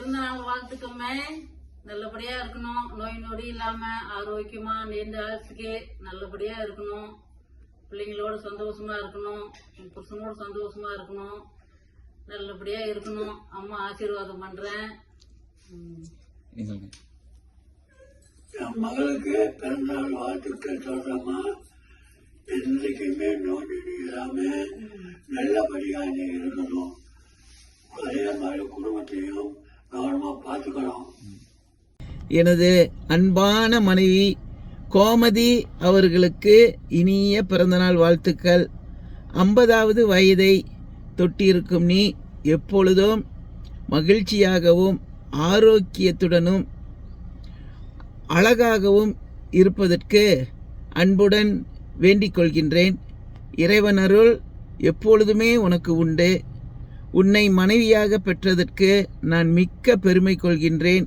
பிறந்த நாள் வாழ்த்துக்கமே நல்லபடியா இருக்கணும். நோய் நொடி இல்லாம ஆரோக்கியமா நீண்ட ஆயுசுக்கு நல்லபடியா இருக்கணும். பிள்ளைங்களோட சந்தோஷமா இருக்கணும். புருஷனோட சந்தோஷமா இருக்கணும். நல்லபடியா இருக்கணும். அம்மா ஆசீர்வாதம் பண்றேன். என் மகளுக்கு பிறந்தநாள் வாழ்த்துக்கள் சொல்றமா. என்றைக்குமே நோய் நொடி இல்லாம நல்லபடியா நீ இருக்கணும். அதே மாதிரி குடும்பத்தையும் கவனமா பார்த்துக்கணும். எனது அன்பான மனைவி கோமதி அவர்களுக்கு இனிய பிறந்தநாள் வாழ்த்துக்கள். 50வது வயதை தொட்டிருக்கும் நீ எப்பொழுதும் மகிழ்ச்சியாகவும் ஆரோக்கியத்துடனும் அழகாகவும் இருப்பதற்கு அன்புடன் வேண்டிக் கொள்கின்றேன். இறைவன் அருள் எப்பொழுதுமே உனக்கு உண்டு. உன்னை மனைவியாக பெற்றதற்கு நான் மிக்க பெருமை கொள்கின்றேன்.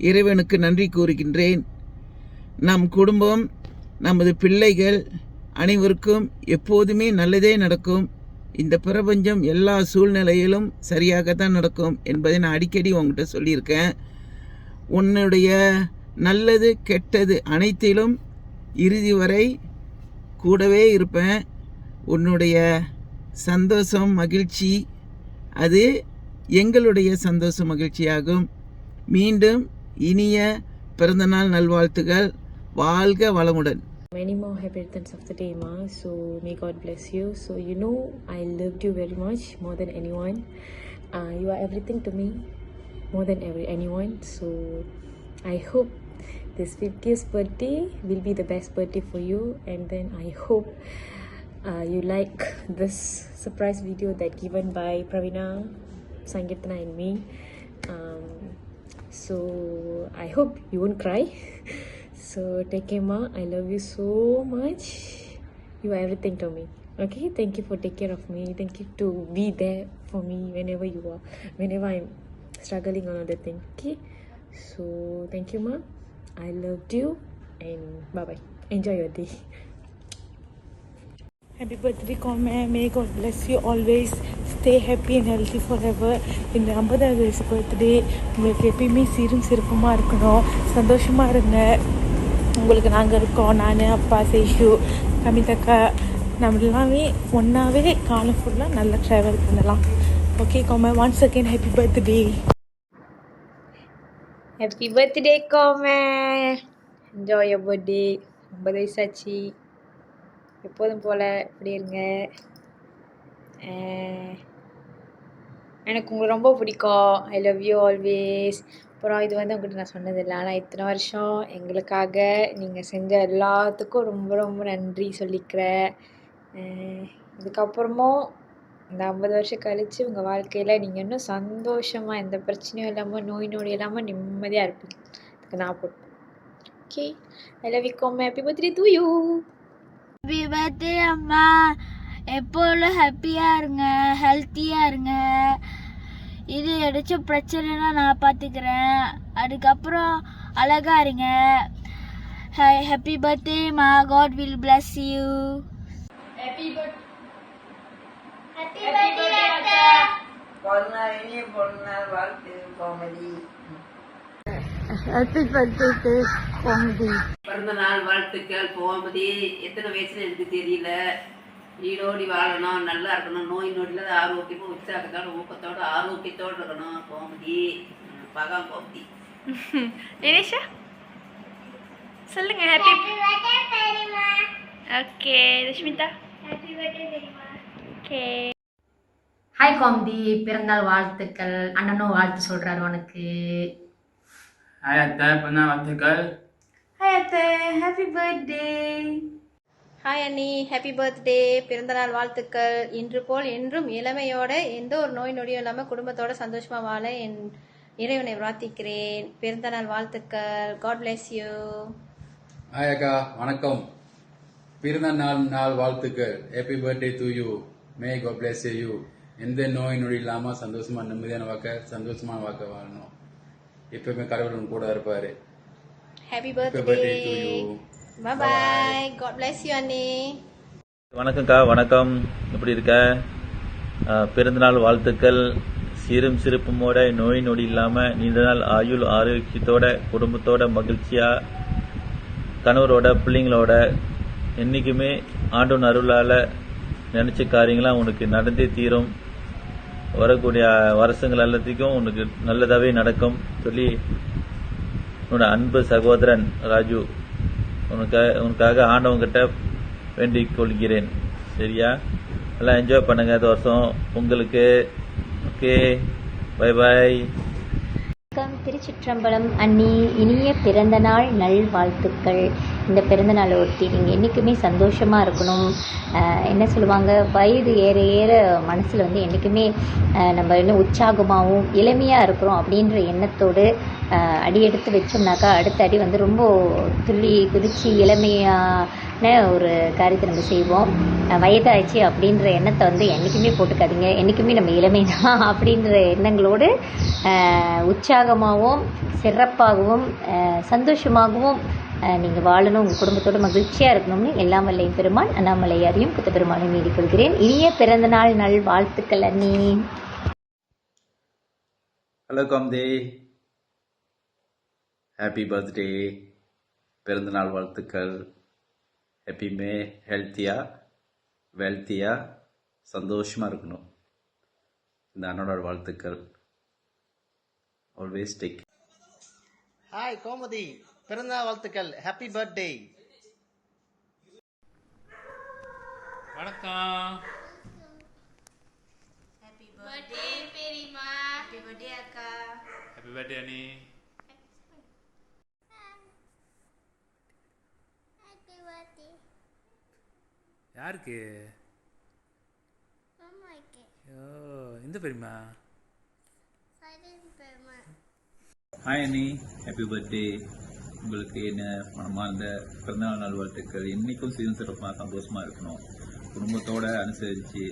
இறைவனுக்கு நன்றி கூறுகின்றேன். நம் குடும்பம், நமது பிள்ளைகள் அனைவருக்கும் எப்போதுமே நல்லதே நடக்கும். இந்த பிரபஞ்சம் எல்லா சூழ்நிலையிலும் சரியாகத்தான் நடக்கும் என்பதை நான் அடிக்கடி உங்கள்கிட்ட சொல்லியிருக்கேன். உன்னுடைய நல்லது கெட்டது அனைத்திலும் இறுதி வரை கூடவே இருப்பேன். உன்னுடைய சந்தோஷம் மகிழ்ச்சி அது எங்களுடைய சந்தோஷ மகிழ்ச்சியாகும். மீண்டும் இனிய பிறந்தநாள் நல்வாழ்த்துகள். வாழ்க வளமுடன். Many more happy returns of the day, Ma. So may God bless you. So you know I loved you very much, more than anyone. You are everything to me, more than anyone. So I hope this 50th birthday will be the best birthday for you. And then I hope you like this surprise video that given by Pravina, Sangeetana and me. So I hope you won't cry. So take care, Ma. I love you so much. You are everything to me. Okay, thank you for taking care of me. Thank you to be there for me whenever I'm struggling on other thing. Okay, so thank you, Ma. I loved you and bye bye. Enjoy your day. Happy birthday, Kome. May God bless you always. Stay happy and healthy forever. இந்த 50வது வயசு birthday உங்களுக்கு எப்பயுமே சீரும் சிறப்புமாக இருக்கணும். சந்தோஷமாக இருங்க. உங்களுக்கு நாங்கள் இருக்கோம். நான், அப்பா, சேஷு, கமிதக்கா, நம்ம எல்லாமே ஒன்றாவே காலம் ஃபுல்லாக நல்லா ட்ராவல் பண்ணலாம். Okay Kome, once again happy birthday. Happy birthday, Kome. Enjoy your birthday. 50 வயசாச்சு. எப்போதும் போல் இப்படி இருங்க. எனக்கு உங்களை ரொம்ப பிடிக்கும். ஐ லவ் யூ ஆல்வேஸ். அப்புறம் இது உங்கள்கிட்ட நான் சொன்னதில்லை, ஆனால் இத்தனை வருஷம் எங்களுக்காக நீங்கள் செஞ்ச எல்லாத்துக்கும் ரொம்ப ரொம்ப நன்றி சொல்லிக்கிறேன். இதுக்கப்புறமும் இந்த 50 வருஷம் கழித்து உங்கள் வாழ்க்கையில் நீங்கள் இன்னும் சந்தோஷமாக, எந்த பிரச்சனையும் இல்லாமல், நோய் நொடி இல்லாமல் நிம்மதியாக இருப்பீங்க. அதுக்கு நான் போட்டேன். Okay, I love you Kome. Happy birthday to you. Happy birthday அம்மா. எப்போதும் ஹாப்பியாக இருங்க, ஹெல்த்தியாக இருங்க. இது ஏதாச்சும் பிரச்சனைனா நான் பார்த்துக்கிறேன். அதுக்கப்புறம் அழகா இருங்க. ஹாப்பி பர்த்டே மா. God will bless you. Happy birthday வாழ்த்து கோமதி. Happy birthday Gomathi. பிறந்த நாள் வாழ்த்துக்கள் கோமதி. எத்தனை வயசுல எனக்கு தெரியல. ஈடோடி வாழணும், நல்லா இருக்கணும், நோய் நொடியில் ஆரோக்கியமாக உற்சாகத்தோட ஊக்கத்தோட ஆரோக்கியத்தோடு இருக்கணும் கோமதி. பகம் கோமதி. தினேஷா சொல்லுங்க. Happy okay. Rashmitha okay. Hi Gomathi, பிறந்தாள் வாழ்த்துக்கள். அண்ணனும் வாழ்த்து சொல்றாரு உனக்கு. ஹாய் அத்தை, பிறந்தாள் வாழ்த்துக்கள். ஹாய் அத்தை, ஹாப்பி பர்த்டே. ஹாய் அண்ணி, ஹாப்பி பர்த்டே. பிறந்தநாள் வாழ்த்துக்கள். இன்று போல் என்றும் இளமையோட எந்த ஒரு நோய் நொடியும் இல்லாமல் குடும்பத்தோட சந்தோஷமாக வாழ என் இறைவனை பிரார்த்திக்கிறேன். பிறந்தநாள் வாழ்த்துக்கள். God bless you. ஹாய் அக்கா, வணக்கம். பிறந்த நாள் வாழ்த்துக்கள். Happy birthday to you. May God bless you. எந்த நோய் நொடி இல்லாமல் சந்தோஷமா நிம்மதியான சந்தோஷமான வாழணும். எப்பவுமே கடவுள் கூட இருப்பாரு. Happy birthday to you. Bye bye. God bless you, அண்ணே. வணக்கம்க்கா, வணக்கம். எப்படி இருக்க? பிறந்தநாள் வாழ்த்துக்கள். சீரும் சிறப்புமோட நோய் நொடி இல்லாமல் நீண்ட நாள் ஆயுள் ஆரோக்கியத்தோட குடும்பத்தோட மகிழ்ச்சியாக கணவரோட பிள்ளைங்களோட என்றைக்குமே ஆண்டவன் அருளால் நினச்ச காரியங்களாம் உனக்கு நடந்தே தீரும். வரக்கூடிய வருஷங்கள் எல்லாத்துக்கும் உனக்கு நல்லதாகவே நடக்கும் சொல்லி உன்னோட அன்பு சகோதரன் ராஜு உனக்காக ஆண்டவங்கிட்ட வேண்டிக் கொள்கிறேன். சரியா? எல்லாம் என்ஜாய் பண்ணுங்க இந்த வருஷம் உங்களுக்கு. Okay, bye bye. வணக்கம், திருச்சிற்றம்பலம். அண்ணி, இனிய பிறந்த நாள் நல்வாழ்த்துக்கள். இந்த பிறந்த நாள் ஒட்டி நீங்கள் என்றைக்குமே சந்தோஷமாக இருக்கணும். என்ன சொல்லுவாங்க, வயது ஏற ஏற மனசில் வந்து என்றைக்குமே நம்ம இன்னும் உற்சாகமாகவும் இளமையாக இருக்கிறோம் அப்படின்ற எண்ணத்தோடு அடி எடுத்து வச்சோம்னாக்கா அடுத்த அடி வந்து ரொம்ப துள்ளி குதித்து இளமையான ஒரு காரியத்தை நம்ம செய்வோம். வயதாச்சு அப்படின்ற எண்ணத்தை வந்து என்றைக்குமே போட்டுக்காதீங்க. என்றைக்குமே நம்ம இளமை தான் அப்படின்ற எண்ணங்களோடு உற்சாகமாகவும் சிறப்பாகவும் சந்தோஷமாகவும் நீங்கள் வாழணும். உங்கள் குடும்பத்தோட மகிழ்ச்சியாக இருக்கணும்னு எல்லாம் வல்ல பெருமாள் அண்ணாமலையாரையும் புத்த பெருமாளையும் வேண்டிக்கொள்கிறேன். இனிய பிறந்த நாள் நல் வாழ்த்துக்கள் அண்ணி. ஹலோ காம்தே, ஹாப்பி பர்த்டே, பிறந்தநாள் வாழ்த்துக்கள். எப்பயுமே ஹெல்த்தியாக வெல்த்தியாக சந்தோஷமாக இருக்கணும். இந்த அண்ணனோட வாழ்த்துக்கள். Always take. ஹாய் கோமதி, பிறந்தநாள் வாழ்த்துக்கள். Happy birthday. வணக்கம். Happy birthday பெரியம்மா. Happy birthday அக்கா. ஹாப்பி பர்த்டே அண்ணி. Happy birthday. யாருக்கு? அம்மாக்கு. எந்த பெரியம்மா? சைலண்ட் பெரியம்மா. ஹாய் அண்ணி, ஹாப்பி பர்த்டே. உங்களுக்கு என்ன மனமார்ந்த பிறந்தநாள் நல்வாழ்த்துக்கள். என்றைக்கும் சீரும் சிறப்பாக சந்தோஷமாக இருக்கணும். குடும்பத்தோடு அனுசரித்து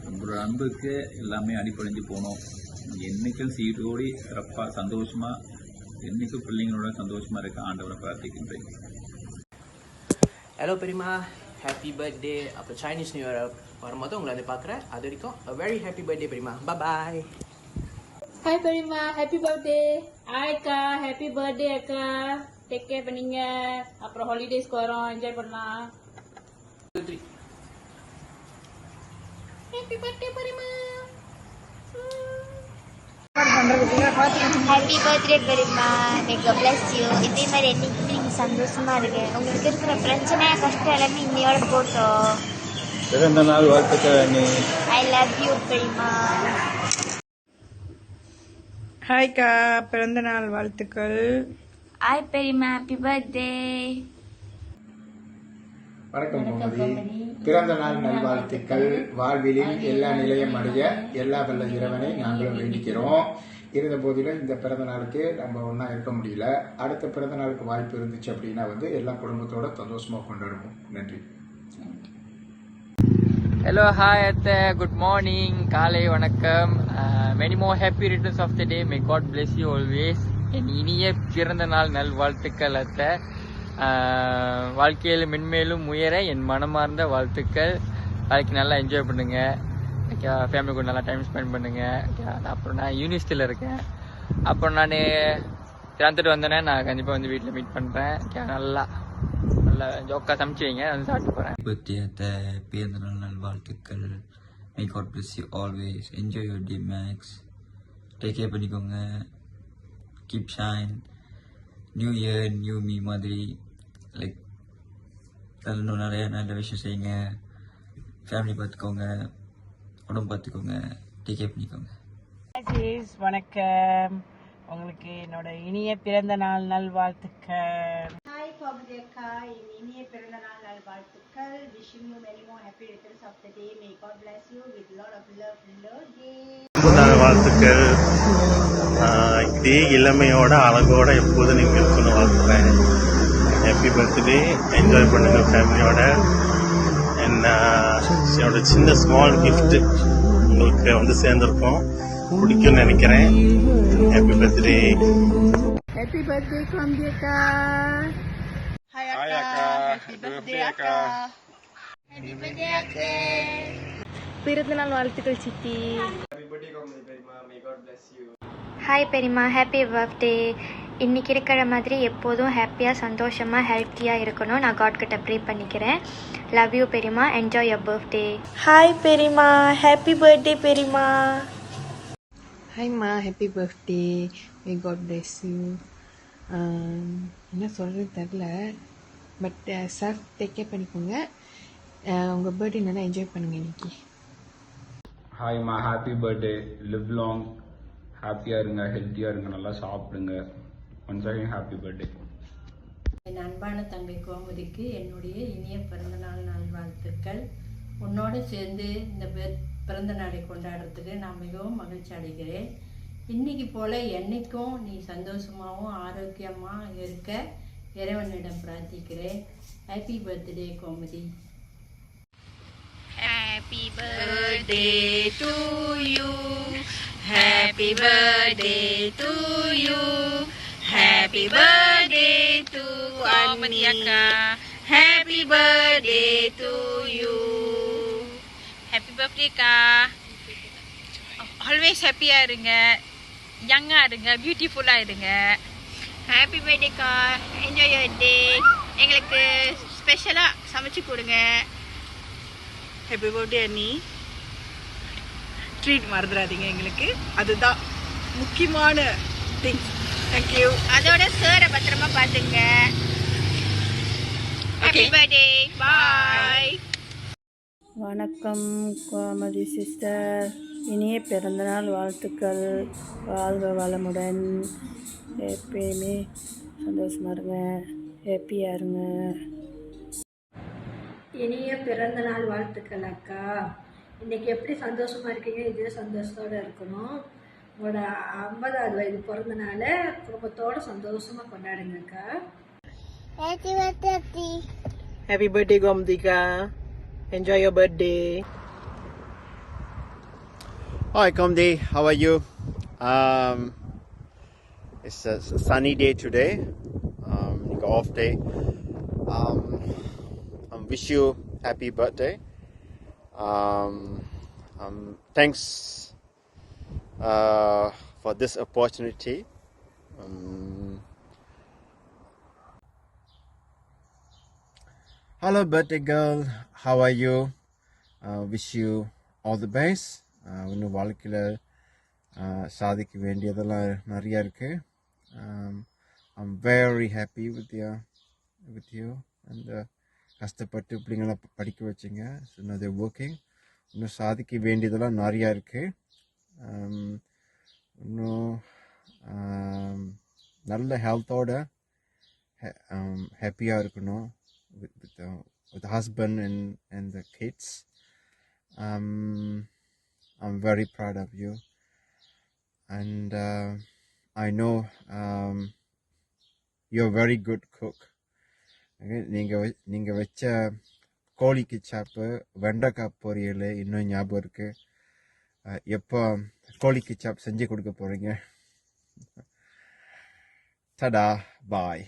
உங்களோட அன்புக்கு எல்லாமே அடிப்படைஞ்சு போகணும். என்றைக்கும் சீரோடி சிறப்பாக சந்தோஷமாக என்றைக்கும் பிள்ளைங்களோட சந்தோஷமாக இருக்க ஆண்டவரை பிரார்த்திக்கின்றேன். ஹலோ பெரியம்மா, ஹாப்பி பர்த்டே. அப்புறம் சைனீஸ் நியூ இயர் வரும்போது உங்களை வந்து பார்க்குறேன். அது வரைக்கும் வெரி ஹாப்பி பர்த்டே பெரியம்மா. பாய். Hi பெரியம்மா, happy birthday. Hi அக்கா, happy birthday அக்கா. Take care பண்ணீங்க. அப்புறம் ஹாலிடேஸ்க்கு வரோம், என்ஜாய் பண்ணலாம். Happy birthday பெரியம்மா. ஹாப்பி பர்த்டே பெரியம்மா. May God bless you. இதே மாதிரி என்னைக்குமே நீங்கள் சந்தோஷமாக இருங்க. உங்களுக்கு இருக்கிற பிரச்சனை கஷ்டம் எல்லாமே இன்னையோட போட்டோம். பிறந்த நாள் வாழ்த்துக்கள் அண்ணி. ஐ லவ் யூ பெரியம்மா. ஹாய்க்கா, பிறந்த நாள் வாழ்த்துக்கள். ஹாய் பெரியம்மா, happy birthday. வணக்கம் கோமதி, பிறந்த நாள் நல்வாழ்த்துக்கள். வாழ்விலில் எல்லா நிலையம் அடைய எல்லா வல்ல இறைவனை நாங்களும் வேண்டிக்கிறோம். இருந்த போதிலும் இந்த பிறந்த நாளுக்கு நம்ம ஒன்றா இருக்க முடியல. அடுத்த பிறந்த நாளுக்கு வாய்ப்பு இருந்துச்சு அப்படின்னா வந்து எல்லா குடும்பத்தோட சந்தோஷமாக கொண்டாடுவோம். நன்றி. ஹலோ, ஹாய் அத்தை, குட் மார்னிங், காலை வணக்கம். Many more happy returns of the day. May God bless you always. என் இனிய பிறந்த நாள் நல் வாழ்த்துக்கள் அத்தை. வாழ்க்கையில் மென்மேலும் உயர என் மனமார்ந்த வாழ்த்துக்கள். வாழ்க்கை நல்லா என்ஜாய் பண்ணுங்க. ஃபேமிலி கூட நல்லா டைம் ஸ்பெண்ட் பண்ணுங்க. அப்புறம் நான் யூனிவர்சிட்டியில் இருக்கேன். அப்புறம் நான் திறந்துட்டு வந்தேன்னா நான் கண்டிப்பாக வந்து வீட்டில் மீட் பண்ணுறேன். நல்லா ஜோக்கா சமைச்சு வைங்க, வந்து சாப்பிட்டு போகிறேன். பர்த்டே பிறந்த நாள் நல்வாழ்த்துக்கள். May God bless you always. Enjoy your day max. Take care பண்ணிக்கோங்க. Keep shine. New year new me மாதிரி லைக் இன்னும் நிறைய நல்ல விஷயம் செய்யுங்க. ஃபேமிலி பார்த்துக்கோங்க, உடம்பு பார்த்துக்கோங்க, டேக் கேர் பண்ணிக்கோங்க. வணக்கம், உங்களுக்கு என்னோட இனிய பிறந்த நாள் நல்வாழ்த்துக்கள். ஹாய் கோமதி அக்கா, என் இனிய பிறந்த நாள் நல்வாழ்த்துக்கள். Wishing you many more happy returns of the day. May God bless you with lot of love day. வாழ்த்துக்கள். இதே இளமையோட அழகோட எப்போதும் நீங்கள் இருக்கணும் வாழ்த்துறேன். Happy birthday. என்ஜாய் பண்ணுங்க ஃபேமிலியோட. என்னோட சின்ன ஸ்மால் கிஃப்ட் உங்களுக்கு வந்து சேர்ந்துருக்கோம், பிடிக்கும்னு நினைக்கிறேன். Happy birthday. Happy birthday Gomathi அக்கா. ஹாய் அக்கா. ஹாப்பி பர்த்டே அக்கா. ஹாப்பி பர்த்டே அக்கா. பிறந்த நாள் வாழ்த்துக்கள் சித்தி. ஹாப்பி பர்த்டே கோமதி பெரியம்மா. ஹாய் பெரியம்மா, ஹாப்பி பர்த்டே. இன்றைக்கி இருக்கிற மாதிரி எப்போதும் ஹாப்பியாக சந்தோஷமாக ஹெல்த்தியாக இருக்கணும். நான் காட் கிட்ட ப்ரே பண்ணிக்கிறேன். லவ் யூ பெரியம்மா. Enjoy your birthday. ஹாய் பெரியம்மா, ஹாப்பி பர்த்டே பெரியம்மா. ஹாய்மா, happy birthday. May God bless you. என்ன சொல்கிறது தெரில, பட் செல்ஃப் டேக் கேர் பண்ணிக்கோங்க. உங்கள் பர்த்டே நல்லா என்ஜாய் பண்ணுங்கள் இன்னைக்கு. ஹாய்மா, ஹாப்பி பர்த்டே. லிவ் லாங், ஹாப்பியாக இருங்க, ஹெல்த்தியாக இருங்க, நல்லா சாப்பிடுங்க. Once again happy birthday. என் அன்பான தங்கை கோமதிக்கு என்னுடைய இனிய பிறந்தநாள் நல்வாழ்த்துக்கள். உன்னோடு சேர்ந்து இந்த பிறந்த நாளை கொண்டாடுறதுக்கு நான் மிகவும் மகிழ்ச்சி அடைகிறேன். இன்னைக்கு போல் என்னைக்கும் நீ சந்தோஷமாகவும் ஆரோக்கியமாக இருக்க இறைவனிடம் பிரார்த்திக்கிறேன். Happy birthday Gomathi. Happy birthday to you. Happy birthday to you. Happy birthday to Komadi Akka. Happy birthday to you. Happy birthday Ka. Always happy இருங்க, யங்கா இருங்க, பியூட்டிஃபுல்லா இருங்க. Happy birthday Ka. Enjoy your day. எங்களுக்கு ஸ்பெஷலா சமைச்சு கொடுங்க. ஹாப்பி பர்த்டே அண்ணி. Treat மறந்துடாதீங்க எங்களுக்கு, அதுதான் முக்கியமான திங்ஸ். தேங்க்யூ. அதோட சாரை பத்திரமா பார்த்துங்க. Happy birthday. பாய். வணக்கம் கோமதி சிஸ்டர், இனிய பிறந்தநாள் வாழ்த்துக்கள். வாழ்க வளமுடன், எப்பயுமே சந்தோஷமாக இருங்க, ஹாப்பியாக இருங்க. இனிய பிறந்த நாள் வாழ்த்துக்கள் அக்கா. இன்னைக்கு எப்படி சந்தோஷமா இருக்கீங்க, இதே சந்தோஷத்தோட இருக்கணும். உங்களோட 50வது வயது பிறந்த நாளை குடும்பத்தோட சந்தோஷமா கொண்டாடுங்க அக்கா. Happy birthday Gomdika. Enjoy your birthday. Hi Gomdi, how are you? It's a sunny day today. Off day. Wish you happy birthday. Thanks for this opportunity. Hello birthday girl, how are you? Wish you all the best. இன்னும் வாழ்க்கையில் சாதிக்க வேண்டியதெல்லாம் நிறையா இருக்கு. I'm very happy with you and கஷ்டப்பட்டு பிள்ளைங்களை படிக்க வச்சிங்க. So they're working. இன்னும் சாதிக்க வேண்டியதெல்லாம் நிறையா இருக்குது. இன்னும் நல்ல ஹெல்த்தோட ஹாப்பியாக இருக்கணும் with husband and the kids. I'm very proud of you and I know you're a very good cook. நீங்கள் வச்ச கோழிக்கு சாப்பு, வெண்டைக்காய் பொரியல் இன்னும் ஞாபகம் இருக்குது. எப்போ கோழிக்கு சாப் செஞ்சு கொடுக்க போகிறீங்க? டடா, பாய்.